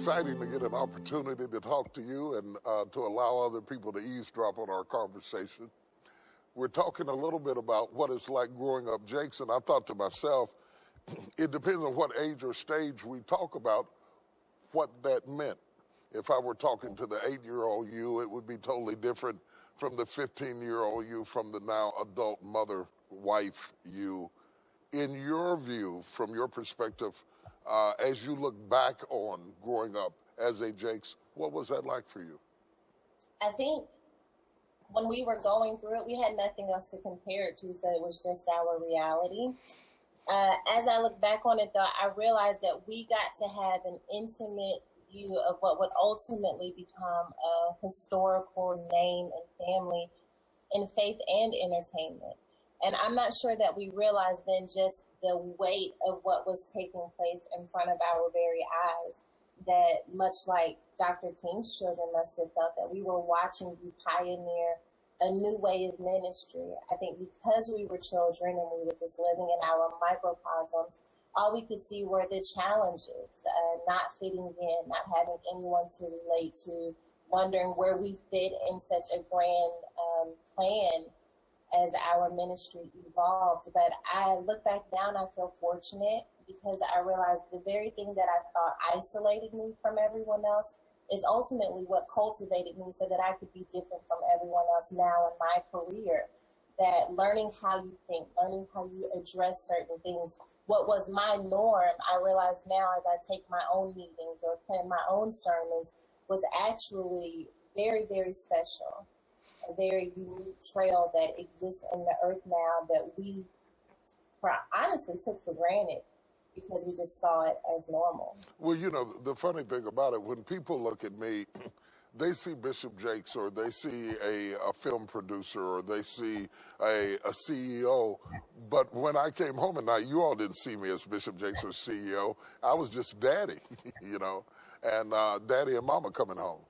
exciting to get an opportunity to talk to you and to allow other people to eavesdrop on our conversation. We're talking a little bit about what it's like growing up Jakes, and I thought to myself, it depends on what age or stage we talk about what that meant. If I were talking to the 8-year-old you, it would be totally different from the 15-year-old you, from the now adult mother, wife you. In your view, from your perspective, as you look back on growing up as a Jakes, what was that like for you? I think when we were going through it, we had nothing else to compare it to, so it was just our reality. As I look back on it, though, I realized that we got to have an intimate view of what would ultimately become a historical name and family in faith and entertainment. And I'm not sure that we realized then just the weight of what was taking place in front of our very eyes, that much like Dr. King's children must have felt, that we were watching you pioneer a new way of ministry. I think because we were children and we were just living in our microcosms, all we could see were the challenges, not fitting in, not having anyone to relate to, wondering where we fit in such a grand plan as our ministry evolved. But I look back now and I feel fortunate because I realized the very thing that I thought isolated me from everyone else is ultimately what cultivated me so that I could be different from everyone else now in my career. That learning how you think, learning how you address certain things, what was my norm, I realize now as I take my own meetings or plan my own sermons, was actually very, very special. A very unique trail that exists in the earth now that we honestly took for granted because we just saw it as normal. Well, you know, the funny thing about it, when people look at me, they see Bishop Jakes, or they see a film producer, or they see a CEO. But when I came home at night, you all didn't see me as Bishop Jakes or CEO. I was just daddy, you know, and daddy and mama coming home.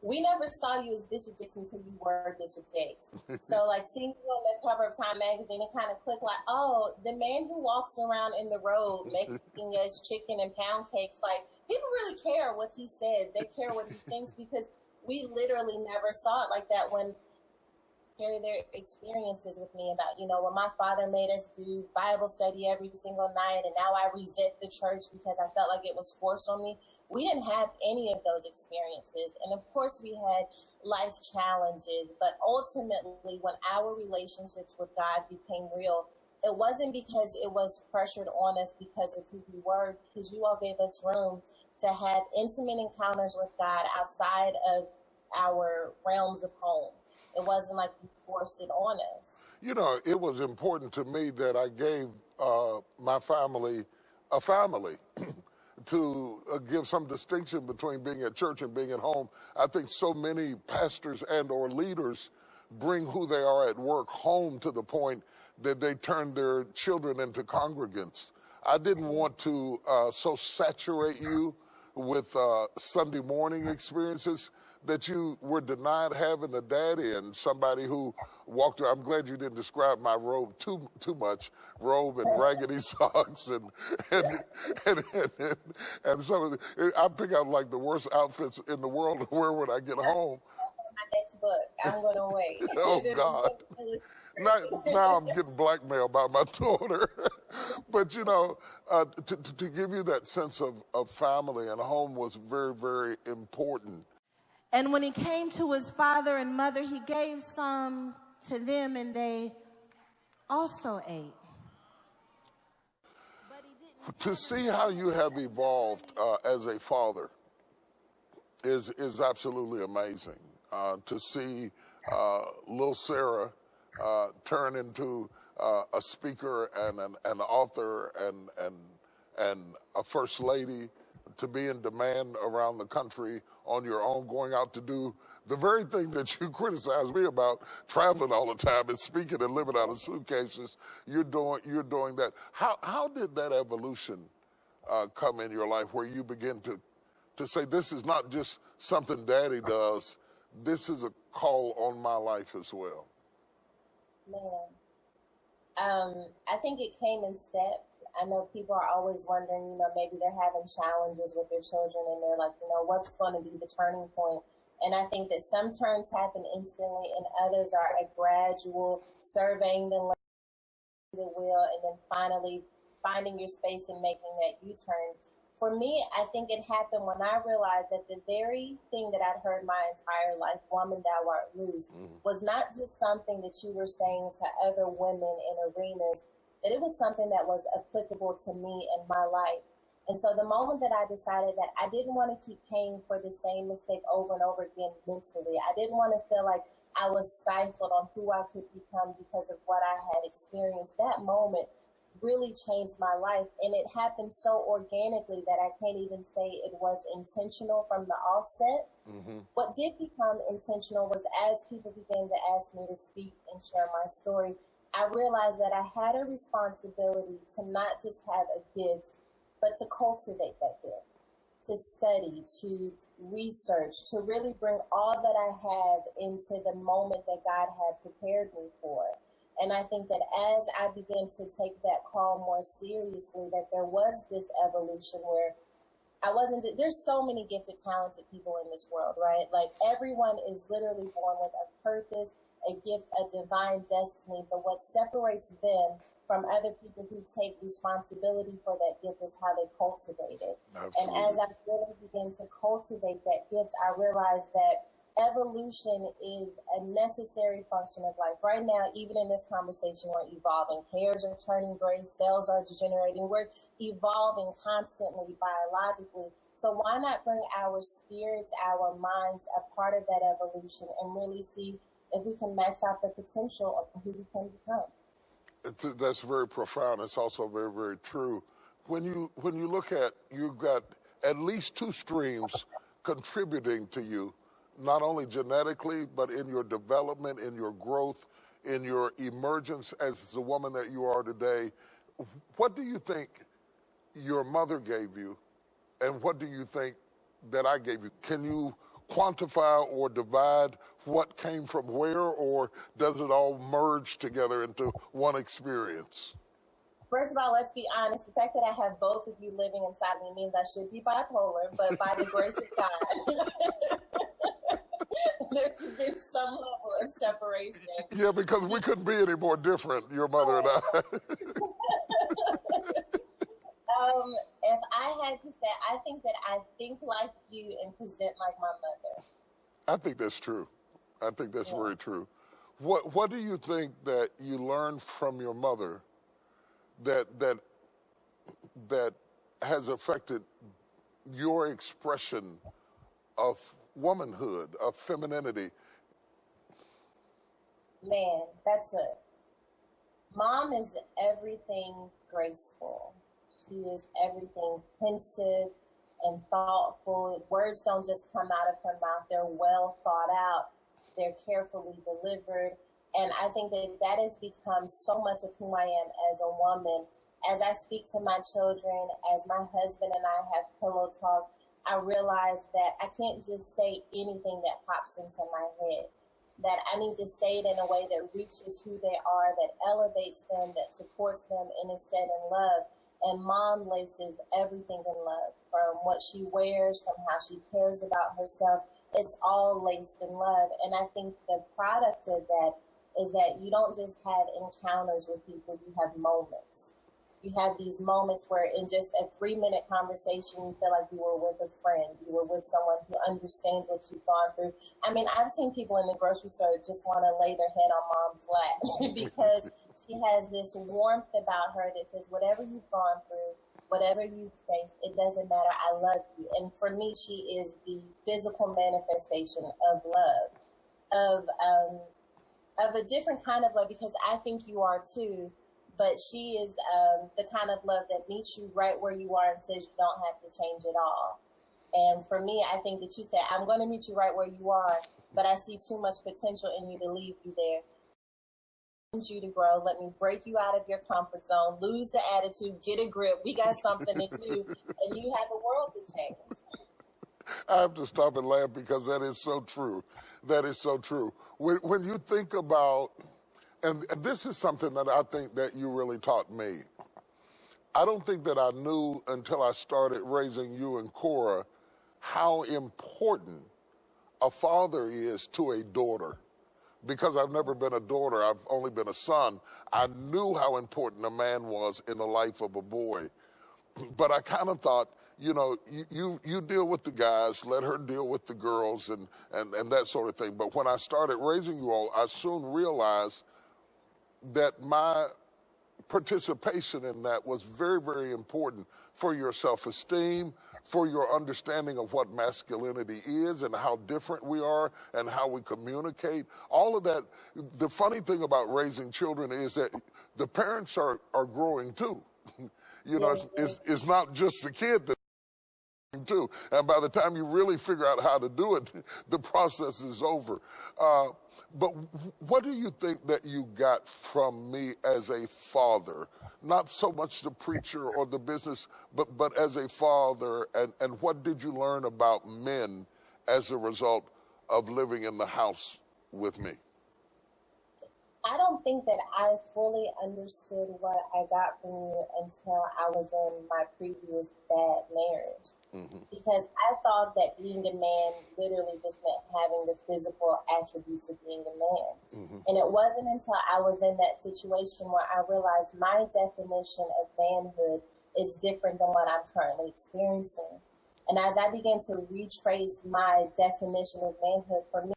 We never saw you as Bishop Jakes until you were Bishop Jakes. So, like, seeing you on the cover of Time magazine, it kind of clicked like, oh, the man who walks around in the road making us chicken and pound cakes, like, people really care what he says. They care what he thinks because we literally never saw it like that when share their experiences with me about, you know, when my father made us do Bible study every single night and now I resent the church because I felt like it was forced on me. We didn't have any of those experiences. And of course we had life challenges, but ultimately when our relationships with God became real, it wasn't because it was pressured on us because of who we were, because you all gave us room to have intimate encounters with God outside of our realms of home. It wasn't like you forced it on us. You know, it was important to me that I gave my family a family to give some distinction between being at church and being at home. I think so many pastors and or leaders bring who they are at work home to the point that they turn their children into congregants. I didn't want to so saturate you with Sunday morning experiences that you were denied having a daddy and somebody who walked around. I'm glad you didn't describe my robe too much, robe and raggedy socks and some of the, I pick out like the worst outfits in the world to wear when I get home. My next book, I'm going to wait. Oh, God. Now I'm getting blackmailed by my daughter. But, you know, to give you that sense of family and home was very, very important. And when he came to his father and mother, he gave some to them, and they also ate. To see how you have evolved as a father is absolutely amazing. To see little Sarah turn into a speaker and an author and a first lady, to be in demand around the country on your own, going out to do the very thing that you criticize me about, traveling all the time and speaking and living out of suitcases. You're doing that. How did that evolution come in your life, where you begin to say, this is not just something daddy does, this is a call on my life as well? Man, I think it came in steps. I know people are always wondering, maybe they're having challenges with their children and they're like, what's going to be the turning point? And I think that some turns happen instantly and others are a gradual surveying the wheel and then finally finding your space and making that U-turn. For me, I think it happened when I realized that the very thing that I'd heard my entire life, woman, thou art loose, was not just something that you were saying to other women in arenas, that it was something that was applicable to me in my life. And so the moment that I decided that I didn't want to keep paying for the same mistake over and over again mentally, I didn't want to feel like I was stifled on who I could become because of what I had experienced, that moment really changed my life. And it happened so organically that I can't even say it was intentional from the offset. What did become intentional was as people began to ask me to speak and share my story, I realized that I had a responsibility to not just have a gift, but to cultivate that gift, to study, to research, to really bring all that I have into the moment that God had prepared me for. And I think that as I began to take that call more seriously, that there was this evolution where there's so many gifted, talented people in this world, right? Like everyone is literally born with a purpose, a gift, a divine destiny. But what separates them from other people who take responsibility for that gift is how they cultivate it. Absolutely. And as I really began to cultivate that gift, I realized that evolution is a necessary function of life. Right now, even in this conversation, we're evolving. Hairs are turning gray, cells are degenerating. We're evolving constantly biologically. So why not bring our spirits, our minds a part of that evolution and really see if we can max out the potential of who we can become? That's very profound. It's also very, very true. When you look at, you've got at least two streams contributing to you, not only genetically, but in your development, in your growth, in your emergence as the woman that you are today. What do you think your mother gave you, and what do you think that I gave you? Can you quantify or divide what came from where, or does it all merge together into one experience? First of all, let's be honest. The fact that I have both of you living inside me means I should be bipolar, but by the grace of God, there's been some level of separation. Yeah, because we couldn't be any more different, your mother and I. If I had to say, I think that I think like you and present like my mother. I think that's true. I think that's very true. What do you think that you learned from your mother that has affected your expression of womanhood, of femininity? Man, Mom is everything graceful. She is everything pensive and thoughtful. Words don't just come out of her mouth. They're well thought out. They're carefully delivered. And I think that has become so much of who I am as a woman. As I speak to my children, as my husband and I have pillow talk, I realize that I can't just say anything that pops into my head, that I need to say it in a way that reaches who they are, that elevates them, that supports them, and is said in love. And Mom laces everything in love, from what she wears, from how she cares about herself. It's all laced in love. And I think the product of that is that you don't just have encounters with people, you have moments. You have these moments where in just a 3-minute conversation, you feel like you were with a friend. You were with someone who understands what you've gone through. I mean, I've seen people in the grocery store just want to lay their head on Mom's lap because she has this warmth about her that says, whatever you've gone through, whatever you've faced, it doesn't matter. I love you. And for me, she is the physical manifestation of love, of a different kind of love, because I think you are too. But she is the kind of love that meets you right where you are and says you don't have to change at all. And for me, I think that you said, I'm going to meet you right where you are, but I see too much potential in you to leave you there. I want you to grow. Let me break you out of your comfort zone. Lose the attitude. Get a grip. We got something to do, and you have a world to change. I have to stop and laugh because that is so true. That is so true. When you think about, and this is something that I think that you really taught me. I don't think that I knew until I started raising you and Cora how important a father is to a daughter. Because I've never been a daughter, I've only been a son, I knew how important a man was in the life of a boy. But I kind of thought, you know, you deal with the guys, let her deal with the girls and that sort of thing. But when I started raising you all, I soon realized that my participation in that was very, very important for your self-esteem, for your understanding of what masculinity is and how different we are and how we communicate. All of that. The funny thing about raising children is that the parents are growing too. You know, it's not just the kid that too. And by the time you really figure out how to do it, the process is over. But what do you think that you got from me as a father? Not so much the preacher or the business, but as a father, and what did you learn about men as a result of living in the house with me? I don't think that I fully understood what I got from you until I was in my previous bad marriage. Mm-hmm. Because I thought that being a man literally just meant having the physical attributes of being a man. Mm-hmm. And it wasn't until I was in that situation where I realized my definition of manhood is different than what I'm currently experiencing. And as I began to retrace my definition of manhood, for me,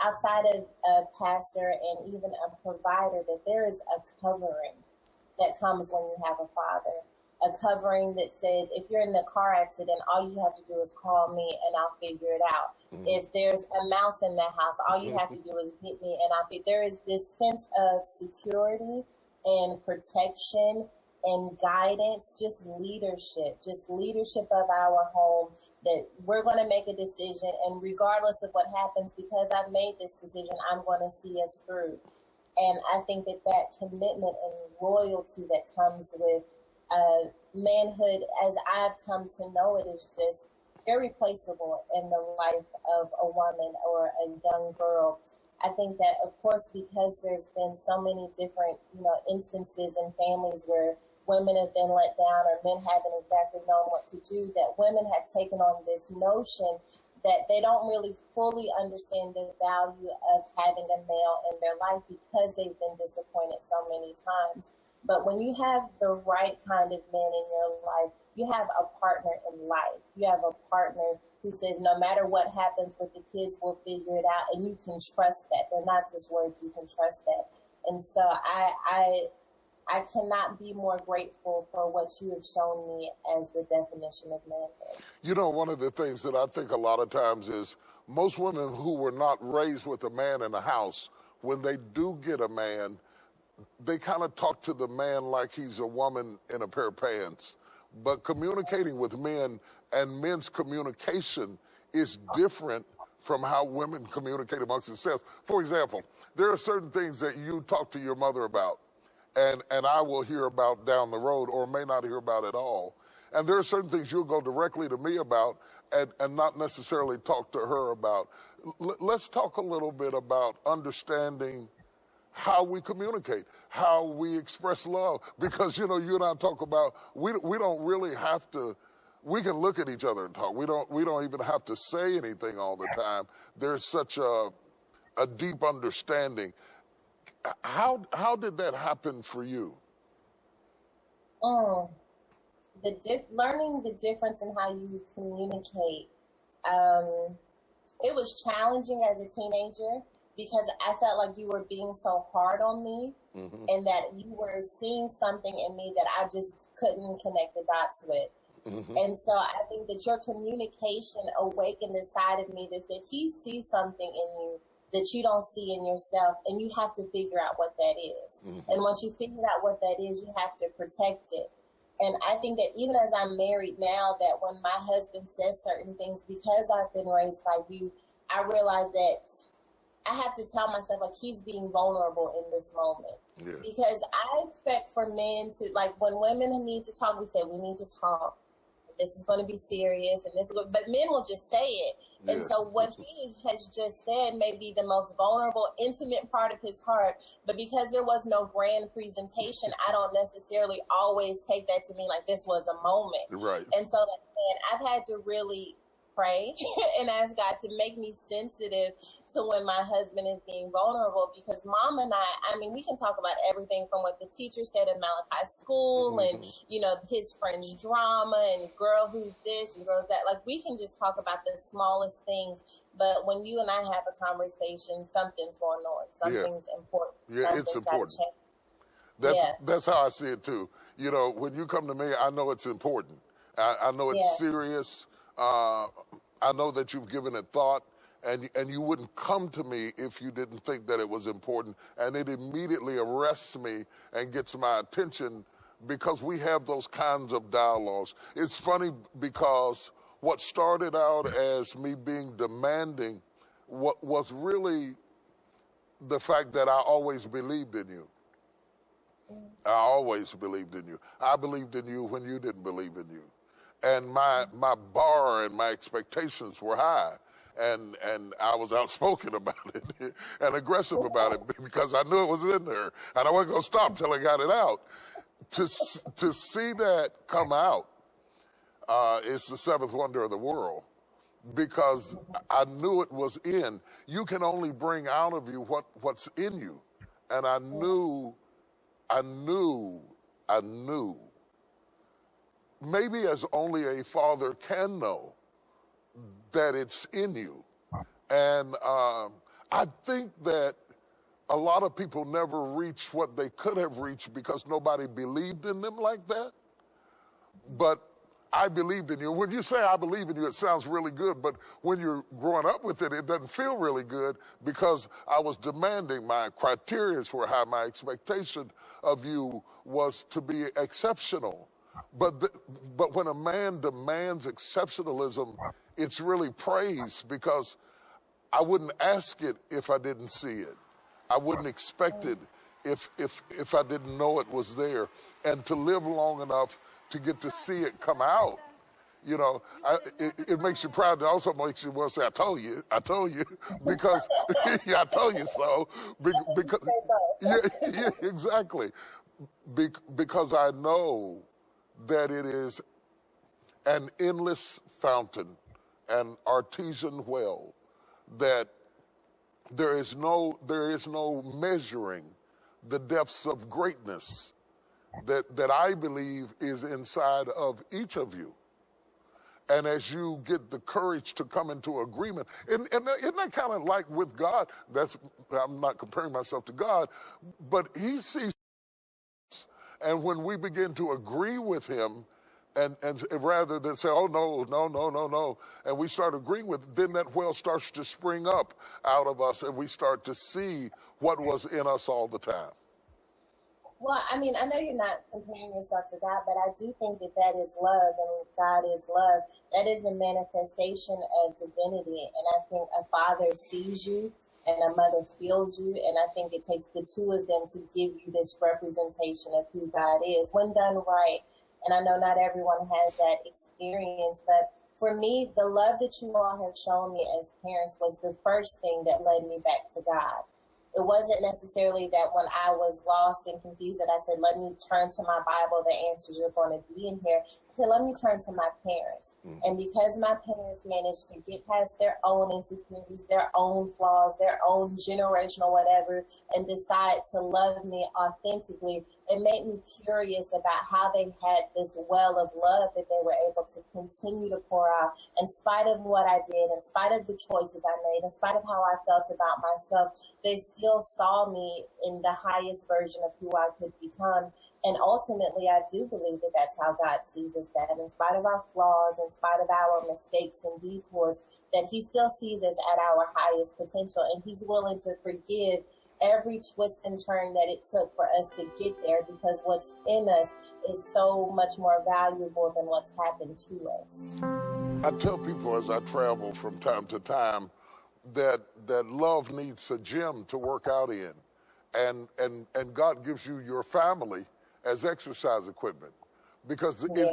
outside of a pastor and even a provider, that there is a covering that comes when you have a father. A covering that says, if you're in the car accident, all you have to do is call me and I'll figure it out. Mm-hmm. If there's a mouse in the house, all you have to do is get me and there is this sense of security and protection and guidance, just leadership of our home, that we're going to make a decision, and regardless of what happens, because I've made this decision, I'm going to see us through. And I think that commitment and loyalty that comes with manhood, as I've come to know it, is just irreplaceable in the life of a woman or a young girl. I think that, of course, because there's been so many different, instances in families where women have been let down or men haven't exactly known what to do, that women have taken on this notion that they don't really fully understand the value of having a male in their life because they've been disappointed so many times. But when you have the right kind of men in your life, you have a partner in life. You have a partner who says, no matter what happens with the kids, we'll figure it out. And you can trust that. They're not just words. You can trust that. And so I cannot be more grateful for what you have shown me as the definition of manhood. You know, one of the things that I think a lot of times is most women who were not raised with a man in the house, when they do get a man, they kind of talk to the man like he's a woman in a pair of pants. But communicating with men and men's communication is different from how women communicate amongst themselves. For example, there are certain things that you talk to your mother about, and I will hear about down the road or may not hear about at all. And there are certain things you'll go directly to me about and not necessarily talk to her about. Let's talk a little bit about understanding how we communicate, how we express love. Because, you and I talk about, we don't really have to, we can look at each other and talk. We don't even have to say anything all the time. There's such a deep understanding. How did that happen for you? Learning the difference in how you communicate. It was challenging as a teenager because I felt like you were being so hard on me, mm-hmm. and that you were seeing something in me that I just couldn't connect the dots with. Mm-hmm. And so I think that your communication awakened a side of me that said, he sees something in you that you don't see in yourself, and you have to figure out what that is. Mm-hmm. And once you figure out what that is, you have to protect it. And I think that even as I'm married now, that when my husband says certain things, because I've been raised by you, I realize that I have to tell myself, like, he's being vulnerable in this moment. Yeah. Because I expect for men to, like, when women need to talk, we say we need to talk. this is going to be serious, and but men will just say it. Yeah. And so what he has just said may be the most vulnerable, intimate part of his heart, but because there was no grand presentation, I don't necessarily always take that to mean like this was a moment. Right. And so I've had to really pray and ask God to make me sensitive to when my husband is being vulnerable, because Mom and I mean, we can talk about everything from what the teacher said in Malachi school and, you know, his friend's drama and girl who's this and girl that. Like, we can just talk about the smallest things, but when you and I have a conversation, something's going on. Something's important. Yeah, it's important. That's how I see it too. You know, when you come to me, I know it's important. I know it's serious. I know that you've given it thought, and you wouldn't come to me if you didn't think that it was important. And it immediately arrests me and gets my attention because we have those kinds of dialogues. It's funny because what started out as me being demanding was really the fact that I always believed in you. I always believed in you. I believed in you when you didn't believe in you. And my bar and my expectations were high, and I was outspoken about it and aggressive about it because I knew it was in there, and I wasn't going to stop till I got it out. To see that come out is the seventh wonder of the world, because I knew it was in. You can only bring out of you what's in you, and I knew. Maybe as only a father can know that it's in you. And I think that a lot of people never reach what they could have reached because nobody believed in them like that. But I believed in you. When you say I believe in you, it sounds really good, but when you're growing up with it, it doesn't feel really good because I was demanding. My criteria were high. My expectation of you was to be exceptional. But when a man demands exceptionalism, it's really praise, because I wouldn't ask it if I didn't see it. I wouldn't expect it if I didn't know it was there. And to live long enough to get to see it come out, you know, it makes you proud. It also makes you want to say, I told you, because yeah, I told you so. Because yeah, exactly. Because I know that it is an endless fountain, an artesian well, that there is no measuring the depths of greatness that I believe is inside of each of you. And as you get the courage to come into agreement, and isn't that kind of like with God? I'm not comparing myself to God, but he sees. And when we begin to agree with him, and rather than say, oh, no, and we start agreeing with it, then that well starts to spring up out of us, and we start to see what was in us all the time. Well, I mean, I know you're not comparing yourself to God, but I do think that is love, and God is love. That is the manifestation of divinity, and I think a father sees you and a mother feels you, and I think it takes the two of them to give you this representation of who God is when done right. And I know not everyone has that experience, but for me, the love that you all have shown me as parents was the first thing that led me back to God. It wasn't necessarily that when I was lost and confused that I said, let me turn to my Bible, the answers are going to be in here. I said, let me turn to my parents. And because my parents managed to get past their own insecurities, their own flaws, their own generational whatever, and decide to love me authentically, it made me curious about how they had this well of love that they were able to continue to pour out in spite of what I did, in spite of the choices I made, in spite of how I felt about myself. They still saw me in the highest version of who I could become. And ultimately, I do believe that that's how God sees us, that in spite of our flaws, in spite of our mistakes and detours, that he still sees us at our highest potential, and he's willing to forgive every twist and turn that it took for us to get there, because what's in us is so much more valuable than what's happened to us. I tell people as I travel from time to time that love needs a gym to work out in, and God gives you your family as exercise equipment. because Yeah.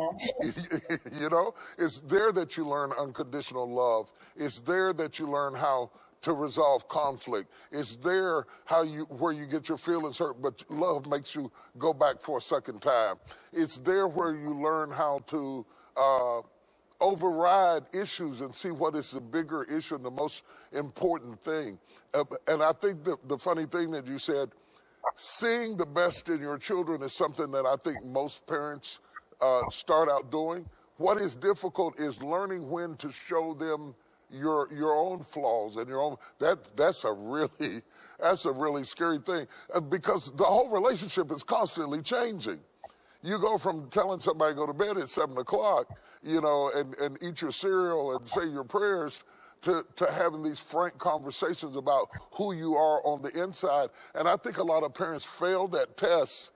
you know, it's there that you learn unconditional love. It's there that you learn how to resolve conflict. It's there where you get your feelings hurt, but love makes you go back for a second time. It's there where you learn how to override issues and see what is the bigger issue and the most important thing. And I think the funny thing that you said, seeing the best in your children is something that I think most parents start out doing. What is difficult is learning when to show them your own flaws and your own. That's a really scary thing because the whole relationship is constantly changing. You go from telling somebody to go to bed at 7 o'clock, you know, and eat your cereal and say your prayers, to having these frank conversations about who you are on the inside. And I think a lot of parents fail that test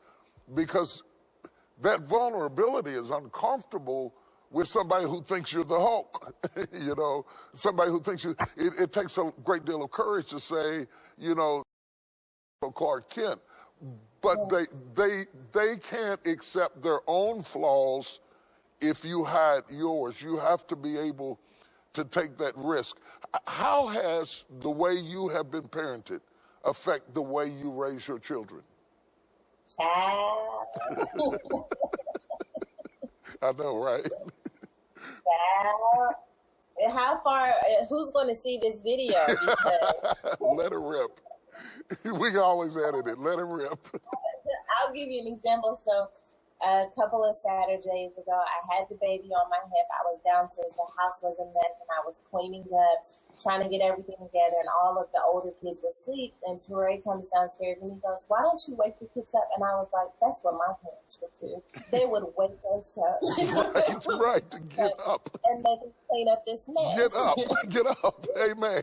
because that vulnerability is uncomfortable with somebody who thinks you're the Hulk, you know, somebody who thinks you, it takes a great deal of courage to say, you know, Clark Kent, but they can't accept their own flaws if you hide yours. You have to be able to take that risk. How has the way you have been parented affect the way you raise your children? Child. I know, right? Child. How far, who's going to see this video? Because Let it rip. We can always edit it. Let it rip. I'll give you an example. So a couple of Saturdays ago, I had the baby on my hip. I was downstairs. The house was a mess, and I was cleaning up, trying to get everything together, and all of the older kids were asleep. And Touré comes downstairs, and he goes, "Why don't you wake the kids up?" And I was like, that's what my parents would do. They would wake us up. Right, to get up. And they can clean up this mess. Get up. Get up. Amen.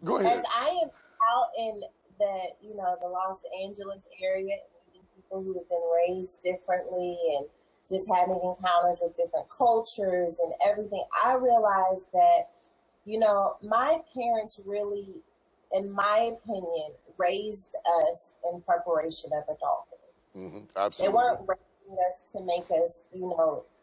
Go ahead. As I am out in the Los Angeles area, meeting people who have been raised differently and just having encounters with different cultures and everything, I realized that, my parents really, in my opinion, raised us in preparation of adulthood. Mm-hmm. Absolutely. They weren't raising us to make us,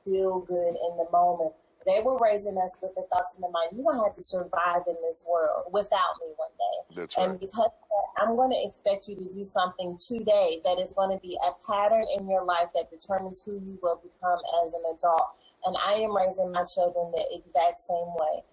feel good in the moment. They were raising us with the thoughts in the mind, you're going to have to survive in this world without me one day. That's right. And because of that, I'm going to expect you to do something today that is going to be a pattern in your life that determines who you will become as an adult. And I am raising my children the exact same way.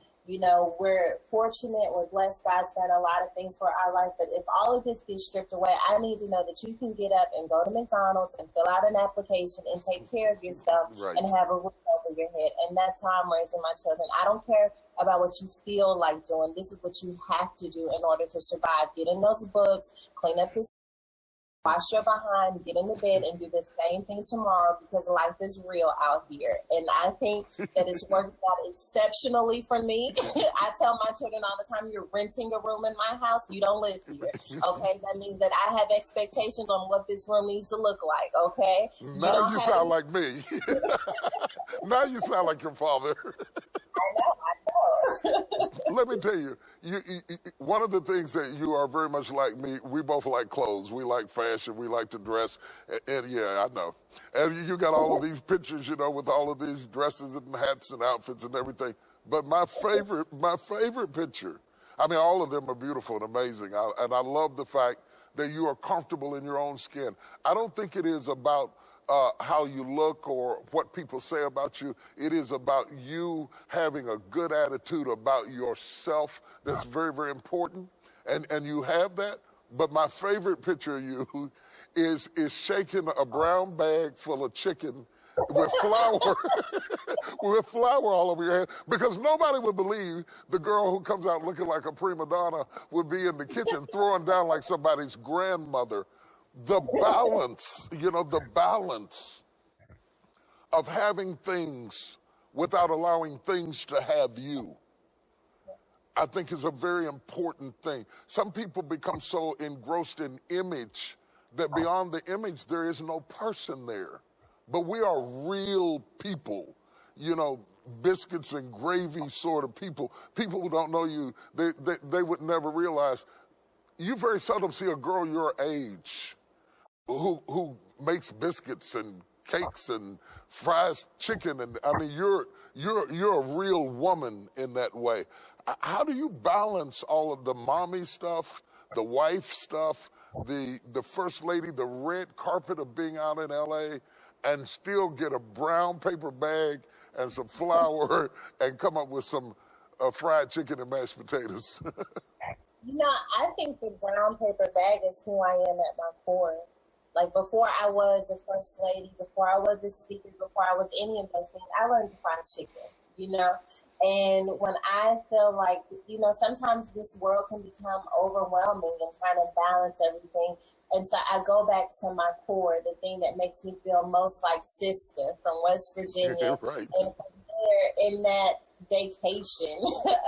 We're fortunate, we're blessed. God's done a lot of things for our life. But if all of this gets stripped away, I need to know that you can get up and go to McDonald's and fill out an application and take care of yourself and have a roof over your head. And that's how I'm raising my children. I don't care about what you feel like doing. This is what you have to do in order to survive. Get in those books, clean up this, wash your behind, get in the bed, and do the same thing tomorrow because life is real out here. And I think that it's worked out exceptionally for me. I tell my children all the time, you're renting a room in my house, you don't live here. Okay? That means that I have expectations on what this room needs to look like, okay? Now you sound like me. Now you sound like your father. I know. Let me tell you, one of the things that you are very much like me, we both like clothes. We like fashion. We like to dress. And yeah, I know. And you got all of these pictures, with all of these dresses and hats and outfits and everything. But my favorite picture, all of them are beautiful and amazing. And I love the fact that you are comfortable in your own skin. I don't think it is about how you look or what people say about you. It is about you having a good attitude about yourself. That's very, very important. And you have that. But my favorite picture of you is shaking a brown bag full of chicken with flour, with flour all over your head, because nobody would believe the girl who comes out looking like a prima donna would be in the kitchen throwing down like somebody's grandmother. The balance, the balance of having things without allowing things to have you, I think is a very important thing. Some people become so engrossed in image that beyond the image, there is no person there. But we are real people, biscuits and gravy sort of people. People who don't know you, they would never realize. You very seldom see a girl your age who makes biscuits and cakes and fries chicken, and I mean you're a real woman in that way. How do you balance all of the mommy stuff, the wife stuff, the first lady, the red carpet of being out in LA, and still get a brown paper bag and some flour and come up with some fried chicken and mashed potatoes? I think the brown paper bag is who I am at my core. Like, before I was a first lady, before I was a speaker, before I was any of those things, I learned to fry chicken, And when I feel like, sometimes this world can become overwhelming and trying to balance everything. And so I go back to my core, the thing that makes me feel most like sister from West Virginia. Right. And from there, in that vacation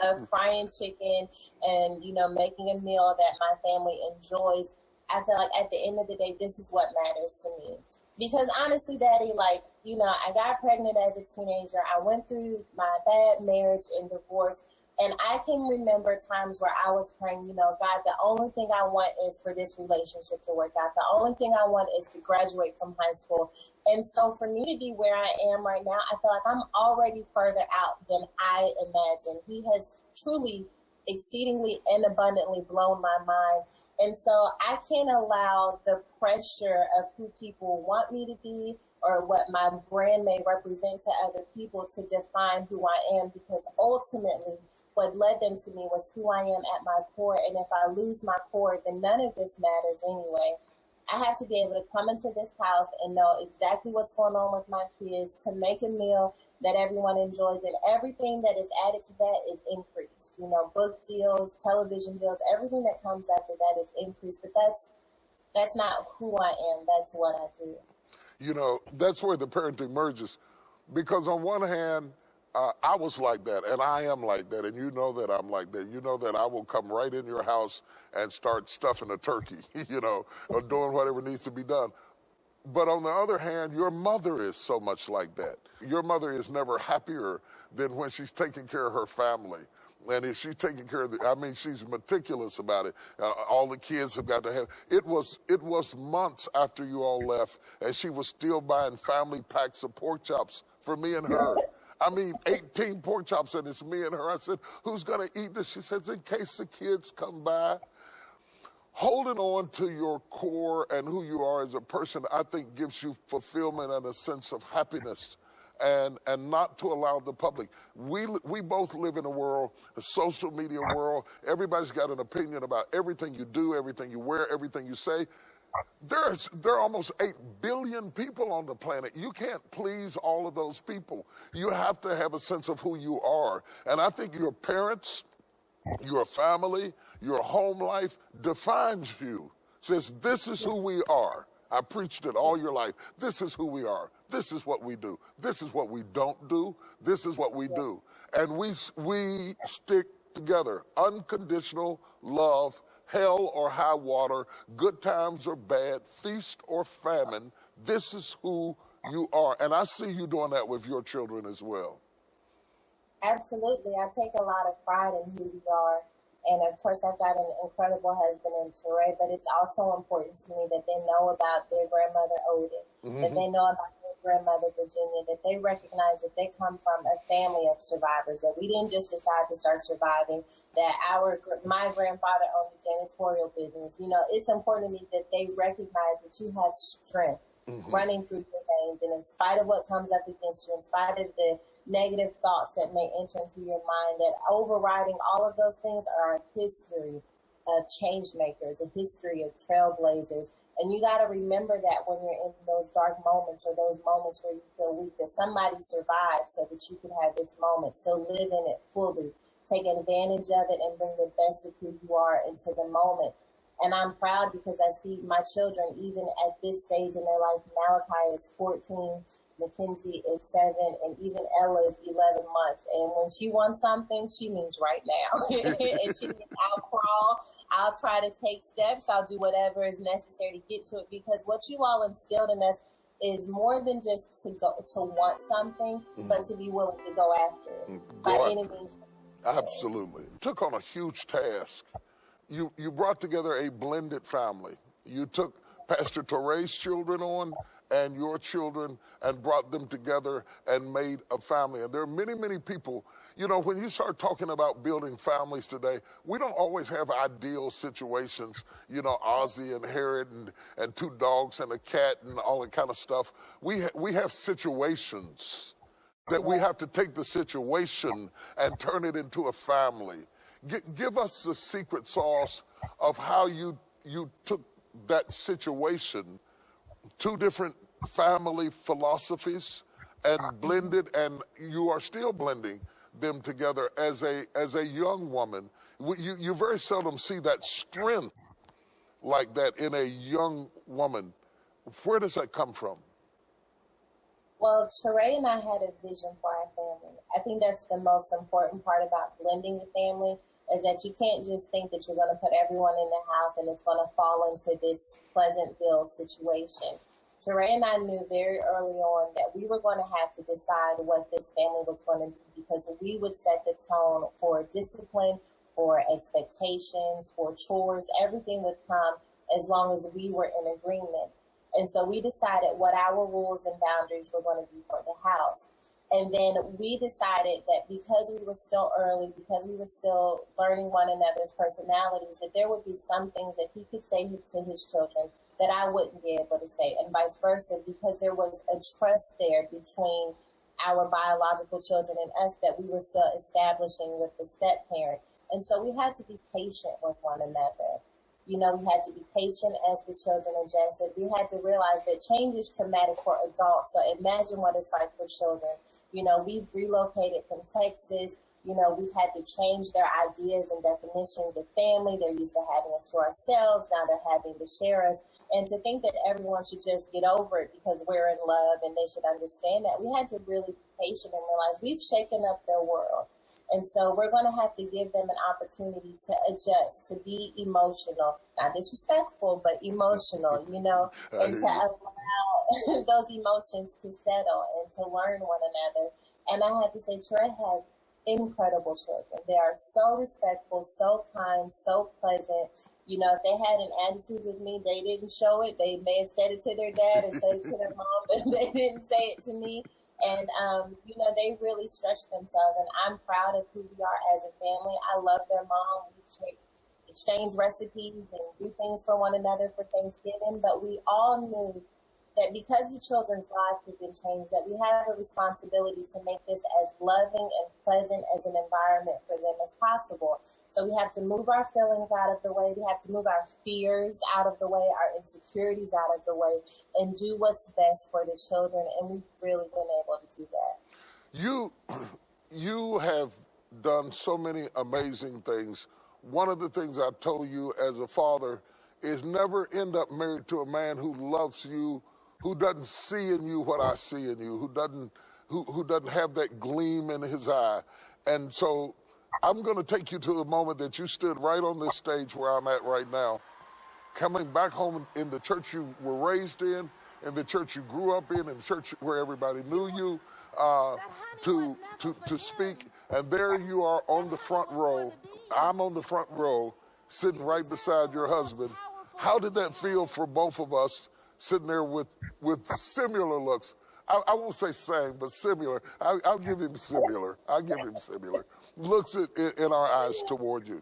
of frying chicken and, making a meal that my family enjoys, I feel like at the end of the day, this is what matters to me. Because honestly, Daddy, I got pregnant as a teenager. I went through my bad marriage and divorce. And I can remember times where I was praying, God, the only thing I want is for this relationship to work out. The only thing I want is to graduate from high school. And so for me to be where I am right now, I feel like I'm already further out than I imagined. He has truly exceedingly and abundantly blown my mind. And so I can't allow the pressure of who people want me to be or what my brand may represent to other people to define who I am, because ultimately what led them to me was who I am at my core. And if I lose my core, then none of this matters anyway. I have to be able to come into this house and know exactly what's going on with my kids, to make a meal that everyone enjoys, and everything that is added to that is increased. Book deals, television deals, everything that comes after that is increased. But that's not who I am. That's what I do. That's where the parenting merges. Because on one hand, I was like that, and I am like that, and you know that I'm like that. You know that I will come right in your house and start stuffing a turkey, or doing whatever needs to be done. But on the other hand, your mother is so much like that. Your mother is never happier than when she's taking care of her family. And if she's taking care of she's meticulous about it. All the kids have got to have. It was months after you all left, and she was still buying family packs of pork chops for me and her. 18 pork chops, and it's me and her. I said, who's going to eat this? She says, in case the kids come by. Holding on to your core and who you are as a person, I think, gives you fulfillment and a sense of happiness, and not to allow the public. We both live in a social media world. Everybody's got an opinion about everything you do, everything you wear, everything you say. There are almost 8 billion people on the planet. You can't please all of those people. You have to have a sense of who you are. And I think your parents, your family, your home life defines you. Says, this is who we are. I preached it all your life. This is who we are. This is what we do. This is what we don't do. This is what we do. And we stick together. Unconditional love. Hell or high water, good times or bad, feast or famine, this is who you are. And I see you doing that with your children as well. Absolutely. I take a lot of pride in who we are. And of course, I've got an incredible husband in Teray, but it's also important to me that they know about their grandmother, Odin, that they know about their grandmother, Virginia, that they recognize that they come from a family of survivors, that we didn't just decide to start surviving, that my grandfather owned a janitorial business. It's important to me that they recognize that you have strength running through your veins, and in spite of what comes up against you, in spite of the negative thoughts that may enter into your mind, that overriding all of those things are a history of change makers, a history of trailblazers. And you got to remember that when you're in those dark moments or those moments where you feel weak, that somebody survived so that you could have this moment. So live in it fully, take advantage of it, and bring the best of who you are into the moment. And I'm proud because I see my children, even at this stage in their life. Malachi is 14, Mackenzie is 7, and even Ella is 11 months. And when she wants something, she means right now. And she means, I'll crawl, I'll try to take steps, I'll do whatever is necessary to get to it. Because what you all instilled in us is more than just to want something, but to be willing to go after it by any means. Absolutely. Took on a huge task. You brought together a blended family. You took Pastor Torre's children on and your children and brought them together and made a family. And there are many, many people, you know, when you start talking about building families today, we don't always have ideal situations, you know, Ozzy and Herod and two dogs and a cat and all that kind of stuff. We have situations that we have to take the situation and turn it into a family. Give us the secret sauce of how you took that situation, two different family philosophies, and blended, and you are still blending them together as a young woman. You very seldom see that strength like that in a young woman. Where does that come from? Well, Teray and I had a vision for our family. I think that's the most important part about blending the family, is that you can't just think that you're going to put everyone in the house and it's going to fall into this Pleasantville situation. Teray and I knew very early on that we were going to have to decide what this family was going to be, because we would set the tone for discipline, for expectations, for chores. Everything would come as long as we were in agreement. And so we decided what our rules and boundaries were going to be for the house. And then we decided that because we were still early, because we were still learning one another's personalities, that there would be some things that he could say to his children that I wouldn't be able to say, and vice versa, because there was a trust there between our biological children and us that we were still establishing with the step parent. And so we had to be patient with one another. You know, we had to be patient as the children adjusted. We had to realize that change is traumatic for adults. So imagine what it's like for children. You know, we've relocated from Texas. You know, we've had to change their ideas and definitions of family. They're used to having us to ourselves. Now they're having to share us. And to think that everyone should just get over it because we're in love and they should understand that, we had to really be patient and realize we've shaken up their world. And so we're going to have to give them an opportunity to adjust, to be emotional, not disrespectful, but emotional, you know, and to allow those emotions to settle and to learn one another. And I have to say, Trey has incredible children. They are so respectful, so kind, so pleasant. You know, if they had an attitude with me, they didn't show it. They may have said it to their dad or said it to their mom, but they didn't say it to me. And, you know, they really stretch themselves, and I'm proud of who we are as a family. I love their mom. We exchange recipes and do things for one another for Thanksgiving, but we all knew that because the children's lives have been changed, that we have a responsibility to make this as loving and pleasant as an environment for them as possible. So we have to move our feelings out of the way. We have to move our fears out of the way, our insecurities out of the way, and do what's best for the children. And we've really been able to do that. You have done so many amazing things. One of the things I told you as a father is never end up married to a man who loves you, who doesn't see in you what I see in you, who doesn't have that gleam in his eye. And so I'm going to take you to the moment that you stood right on this stage where I'm at right now, coming back home in the church you were raised in the church you grew up in the church where everybody knew you, to speak. And there you are on the front row. I'm on the front row, sitting right beside your husband. How did that feel for both of us, sitting there with similar looks? I won't say same, but similar. I'll give him similar. I'll give him similar looks in our eyes toward you.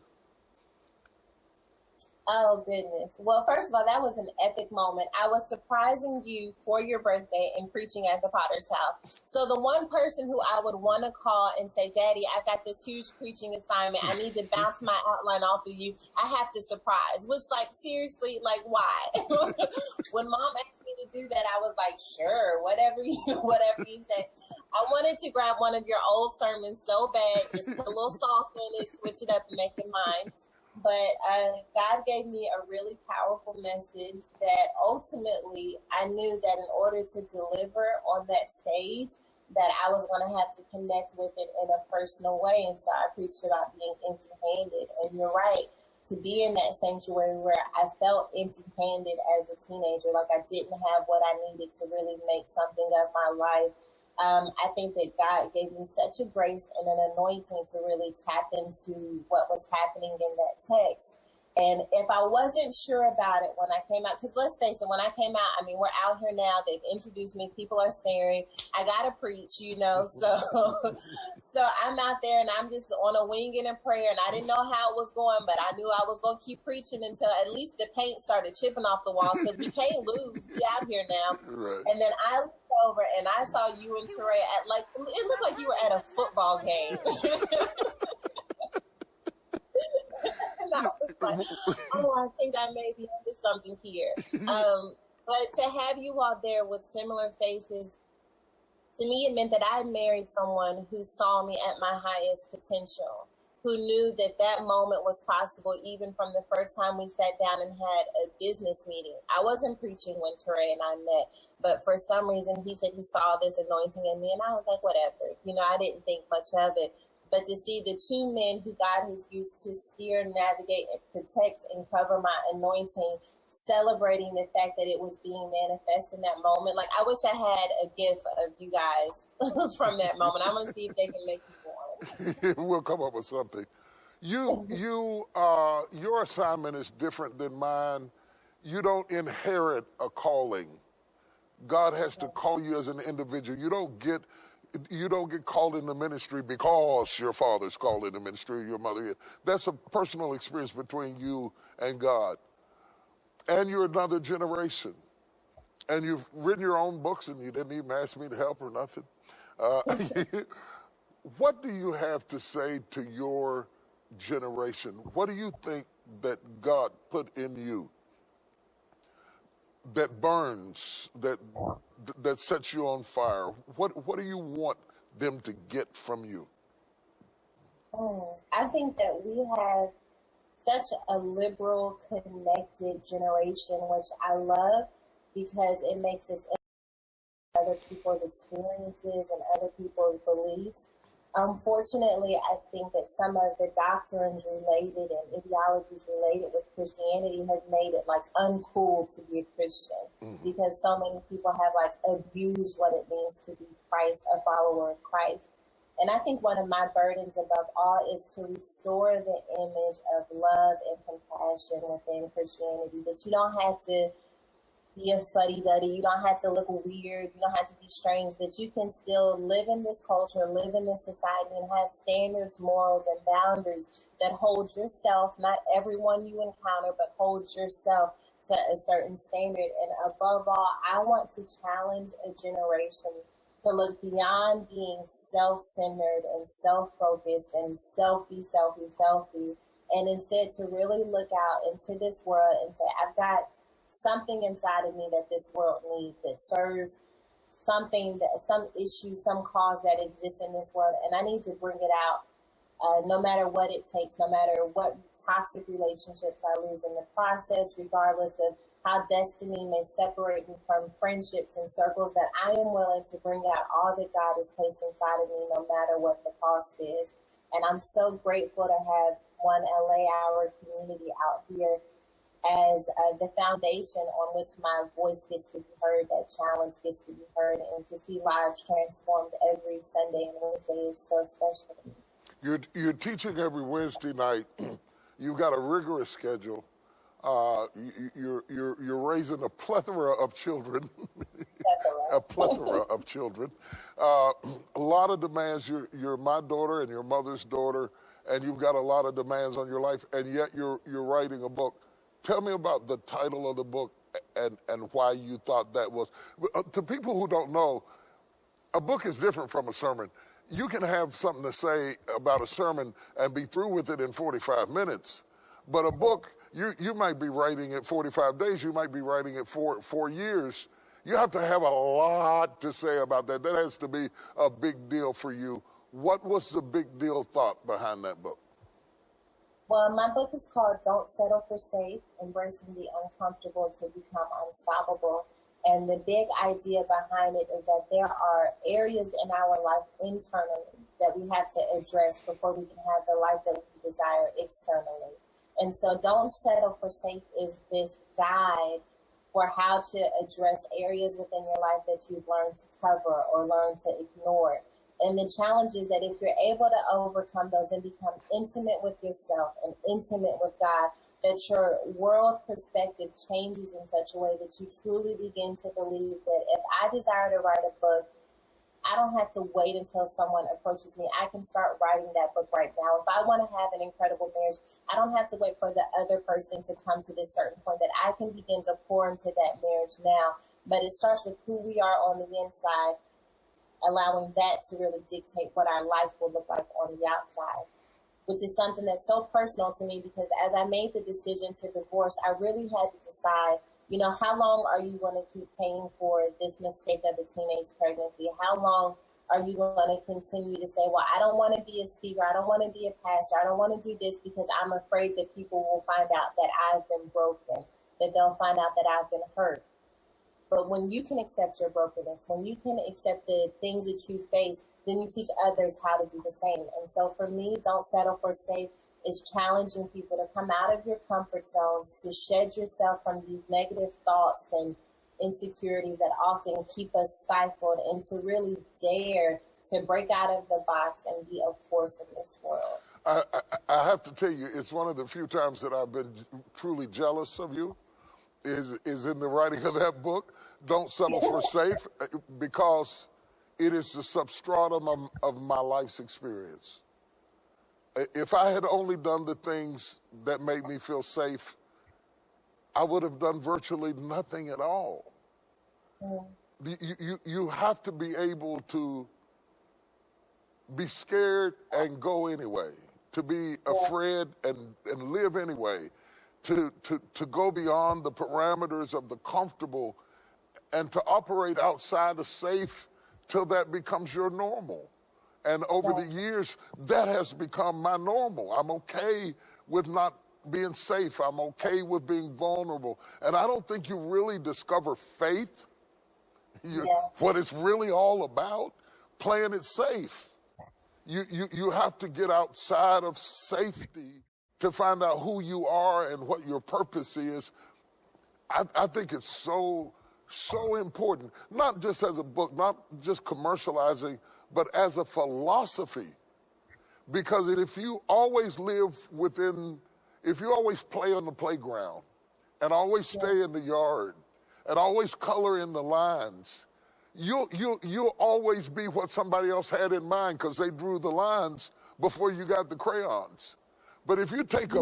Oh, goodness. Well, first of all, that was an epic moment. I was surprising you for your birthday and preaching at the Potter's house. So the one person who I would want to call and say, Daddy, I've got this huge preaching assignment. I need to bounce my outline off of you. I have to surprise, which, like, seriously, like, why? When Mom asked me to do that, I was like, sure, whatever you say. I wanted to grab one of your old sermons so bad, just put a little sauce in it, switch it up and make it mine. But God gave me a really powerful message that ultimately I knew that in order to deliver on that stage, that I was going to have to connect with it in a personal way. And so I preached about being empty-handed. And you're right, to be in that sanctuary where I felt empty-handed as a teenager, like I didn't have what I needed to really make something of my life. I think that God gave me such a grace and an anointing to really tap into what was happening in that text. And if I wasn't sure about it when I came out, because let's face it, when I came out, I mean, we're out here now. They've introduced me. People are staring. I got to preach, you know. So I'm out there and I'm just on a wing and a prayer. And I didn't know how it was going, but I knew I was going to keep preaching until at least the paint started chipping off the walls, because we can't lose. We out here now. Right. And then I looked over and I saw you and Teray at, like, it looked like you were at a football game. And I was like, oh, I think I may be into something here. But to have you all there with similar faces, to me, it meant that I had married someone who saw me at my highest potential, who knew that that moment was possible even from the first time we sat down and had a business meeting. I wasn't preaching when Teray and I met, but for some reason he said he saw this anointing in me, and I was like, whatever. You know, I didn't think much of it. But to see the two men who God has used to steer, navigate, and protect and cover my anointing, celebrating the fact that it was being manifest in that moment. Like, I wish I had a gift of you guys from that moment. I'm going to see if they can make you one. We'll come up with something. Your assignment is different than mine. You don't inherit a calling. God has to call you as an individual. You don't get called in the ministry because your father's called in the ministry or your mother is. That's a personal experience between you and God. And you're another generation. And you've written your own books and you didn't even ask me to help or nothing. What do you have to say to your generation? What do you think that God put in you that burns, that sets you on fire? What do you want them to get from you? I think that we have such a liberal, connected generation, which I love, because it makes us other people's experiences and other people's beliefs. Unfortunately, I think that some of the doctrines related and ideologies related with Christianity has made it like uncool to be a Christian, because so many people have like abused what it means to be Christ, a follower of Christ. And I think one of my burdens above all is to restore the image of love and compassion within Christianity, that you don't have to be a fuddy-duddy, you don't have to look weird, you don't have to be strange, that you can still live in this culture, live in this society, and have standards, morals, and boundaries that hold yourself, not everyone you encounter, but holds yourself to a certain standard. And above all, I want to challenge a generation to look beyond being self-centered and self-focused and selfie, and instead to really look out into this world and say, I've got something inside of me that this world needs, that serves something, that some issue, some cause that exists in this world, and I need to bring it out, no matter what it takes, no matter what toxic relationships I lose in the process, regardless of how destiny may separate me from friendships and circles, that I am willing to bring out all that God has placed inside of me, no matter what the cost is. And I'm so grateful to have One LA, our community out here, as the foundation on which my voice gets to be heard, that challenge gets to be heard, and to see lives transformed every Sunday and Wednesday is so special to me. You're teaching every Wednesday night. You've got a rigorous schedule. You're raising a plethora of children. A plethora of children. A lot of demands. You're my daughter and your mother's daughter, and you've got a lot of demands on your life, and yet you're writing a book. Tell me about the title of the book and why you thought that was. To people who don't know, a book is different from a sermon. You can have something to say about a sermon and be through with it in 45 minutes. But a book, you might be writing it 45 days. You might be writing it for 4 years. You have to have a lot to say about that. That has to be a big deal for you. What was the big deal thought behind that book? Well, my book is called Don't Settle for Safe, Embracing the Uncomfortable to Become Unstoppable. And the big idea behind it is that there are areas in our life internally that we have to address before we can have the life that we desire externally. And so Don't Settle for Safe is this guide for how to address areas within your life that you've learned to cover or learned to ignore. And the challenge is that if you're able to overcome those and become intimate with yourself and intimate with God, that your world perspective changes in such a way that you truly begin to believe that if I desire to write a book, I don't have to wait until someone approaches me. I can start writing that book right now. If I want to have an incredible marriage, I don't have to wait for the other person to come to this certain point, that I can begin to pour into that marriage now. But it starts with who we are on the inside, allowing that to really dictate what our life will look like on the outside, which is something that's so personal to me, because as I made the decision to divorce, I really had to decide, you know, how long are you going to keep paying for this mistake of a teenage pregnancy? How long are you going to continue to say, well, I don't want to be a speaker, I don't want to be a pastor, I don't want to do this because I'm afraid that people will find out that I've been broken, that they'll find out that I've been hurt. But when you can accept your brokenness, when you can accept the things that you face, then you teach others how to do the same. And so for me, Don't Settle for Safe is challenging people to come out of your comfort zones, to shed yourself from these negative thoughts and insecurities that often keep us stifled, and to really dare to break out of the box and be a force in this world. I have to tell you, it's one of the few times that I've been truly jealous of you, is in the writing of that book, Don't Settle for Safe, because it is the substratum of my life's experience. If I had only done the things that made me feel safe, I would have done virtually nothing at all. You have to be able to be scared and go anyway, to be afraid and live anyway, to go beyond the parameters of the comfortable and to operate outside of safe till that becomes your normal. And over the years, that has become my normal. I'm okay with not being safe. I'm okay with being vulnerable. And I don't think you really discover faith, what it's really all about, playing it safe. You have to get outside of safety to find out who you are and what your purpose is. I think it's so important, not just as a book, not just commercializing, but as a philosophy. Because if you always live if you always play on the playground and always stay in the yard and always color in the lines, you'll always be what somebody else had in mind because they drew the lines before you got the crayons. But if you take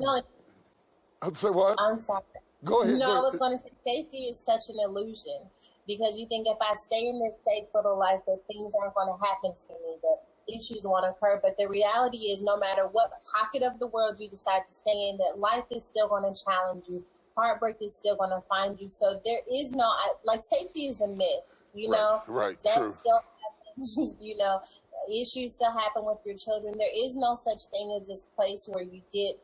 I'd say what? I'm sorry. Go ahead. No, I was going to say safety is such an illusion, because you think if I stay in this safe little life that things aren't going to happen to me, that issues won't occur. But the reality is, no matter what pocket of the world you decide to stay in, that life is still going to challenge you. Heartbreak is still going to find you. So there is no, safety is a myth, you know? Right, Death true. still happens, you know, issues still happen with your children. There is no such thing as this place where you get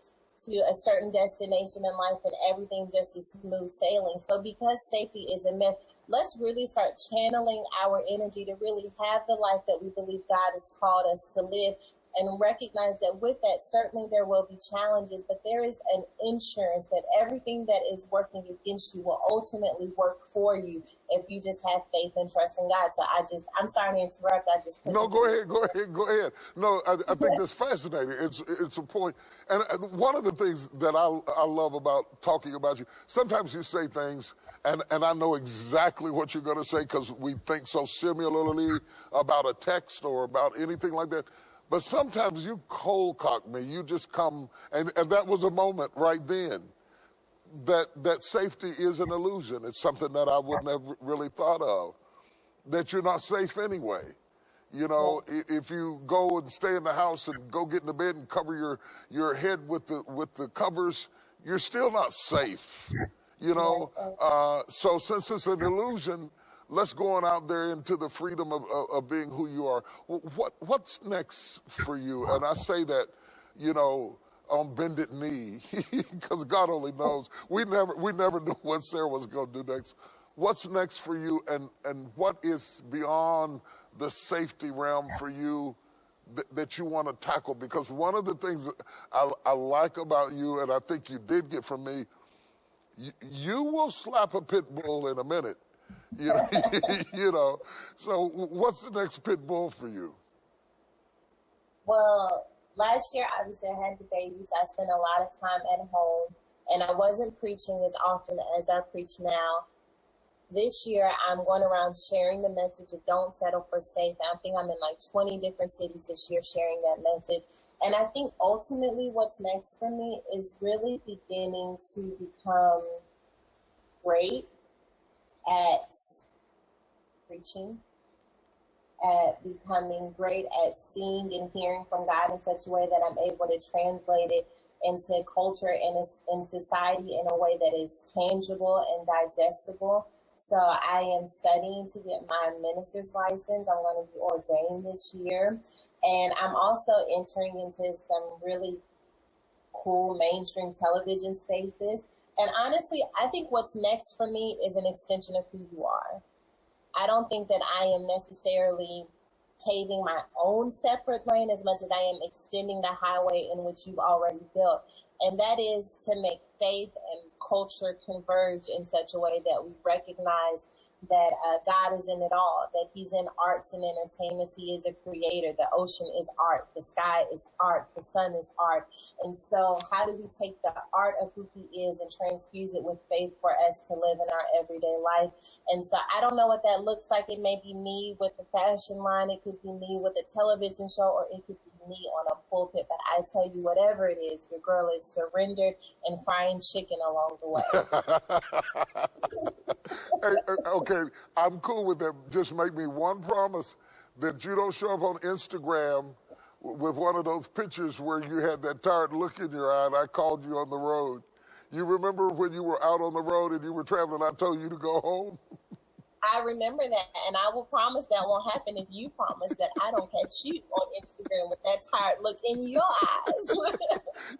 to a certain destination in life and everything just is smooth sailing. So because safety is a myth, let's really start channeling our energy to really have the life that we believe God has called us to live, and recognize that with that, certainly there will be challenges, but there is an insurance that everything that is working against you will ultimately work for you if you just have faith and trust in God. So I'm sorry to interrupt. No, go ahead. No, I think that's fascinating. It's a point. And one of the things that I love about talking about you, sometimes you say things and I know exactly what you're going to say because we think so similarly about a text or about anything like that. But sometimes you cold cock me. You just come, and that was a moment right then that safety is an illusion. It's something that I wouldn't have really thought of, that you're not safe anyway. You know, if you go and stay in the house and go get in the bed and cover your head with the covers, you're still not safe. You know, so since it's an illusion, let's go on out there into the freedom of being who you are. What's next for you? And I say that, you know, on bended knee, because God only knows. We never knew what Sarah was going to do next. What's next for you, and what is beyond the safety realm for you that you want to tackle? Because one of the things that I like about you, and I think you did get from me, you will slap a pit bull in a minute. You know, so what's the next pit bull for you? Well, last year, obviously, I had the babies. I spent a lot of time at home, and I wasn't preaching as often as I preach now. This year, I'm going around sharing the message of don't settle for safe. I think I'm in like 20 different cities this year sharing that message. And I think ultimately what's next for me is really beginning to become great at preaching, at becoming great at seeing and hearing from God in such a way that I'm able to translate it into culture and in society in a way that is tangible and digestible. So I am studying to get my minister's license. I'm going to be ordained this year. And I'm also entering into some really cool mainstream television spaces. And honestly, I think what's next for me is an extension of who you are. I don't think that I am necessarily paving my own separate lane as much as I am extending the highway in which you've already built. And that is to make faith and culture converge in such a way that we recognize that God is in it all, that he's in arts and entertainments. He is a creator. The ocean is art. The sky is art. The sun is art. And so how do we take the art of who he is and transfuse it with faith for us to live in our everyday life? And so I don't know what that looks like. It may be me with the fashion line. It could be me with a television show, or it could be me on a pulpit. But I tell you, whatever it is, your girl is surrendered and frying chicken along the way. Hey, okay, I'm cool with that. Just make me one promise that you don't show up on Instagram with one of those pictures where you had that tired look in your eye and I called you on the road. You remember when you were out on the road and you were traveling, I told you to go home? I remember that, and I will promise that won't happen if you promise that I don't catch you on Instagram with that tired look in your eyes.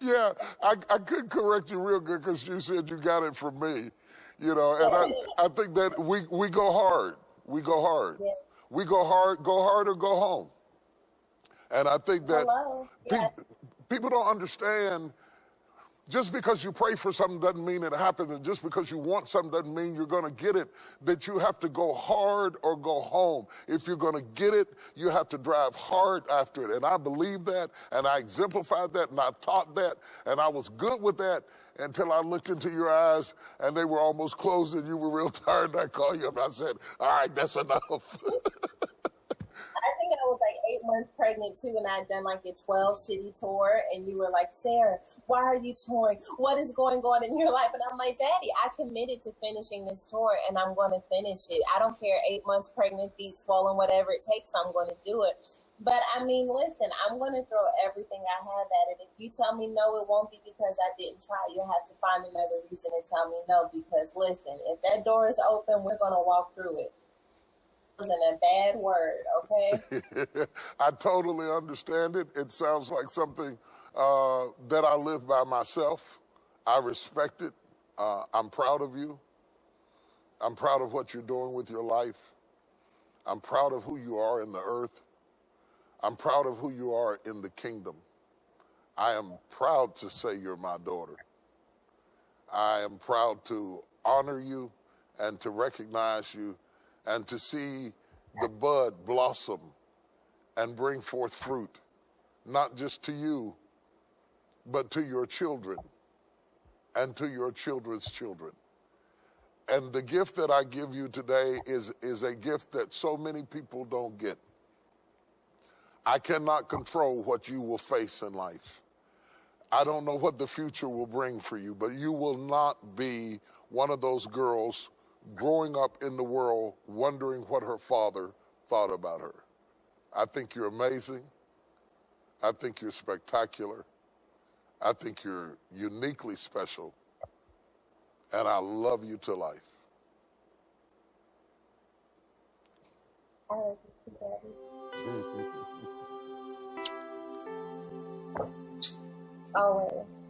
Yeah, I could correct you real good because you said you got it from me, you know, and I think that we go hard. We go hard. Yeah. We go hard or go home. And I think that people don't understand. Just because you pray for something doesn't mean it happens, and just because you want something doesn't mean you're going to get it, that you have to go hard or go home. If you're going to get it, you have to drive hard after it. And I believe that, and I exemplified that, and I taught that, and I was good with that until I looked into your eyes, and they were almost closed, and you were real tired, and I called you up, and I said, all right, that's enough. I think I was like 8 months pregnant too, and I'd done like a 12-city tour, and you were like, Sarah, why are you touring? What is going on in your life? And I'm like, Daddy, I committed to finishing this tour, and I'm going to finish it. I don't care, 8 months pregnant, feet swollen, whatever it takes, I'm going to do it. But I mean, listen, I'm going to throw everything I have at it. If you tell me no, it won't be because I didn't try. You'll have to find another reason to tell me no, because listen, if that door is open, we're going to walk through it. Wasn't a bad word, okay? I totally understand it. It sounds like something that I live by myself. I respect it. I'm proud of you. I'm proud of what you're doing with your life. I'm proud of who you are in the earth. I'm proud of who you are in the kingdom. I am proud to say you're my daughter. I am proud to honor you and to recognize you and to see the bud blossom and bring forth fruit, not just to you, but to your children and to your children's children. And the gift that I give you today is a gift that so many people don't get. I cannot control what you will face in life. I don't know what the future will bring for you, but you will not be one of those girls growing up in the world wondering what her father thought about her. I think you're amazing. I think you're spectacular. I think you're uniquely special. And I love you to life. I love you, Daddy. Always.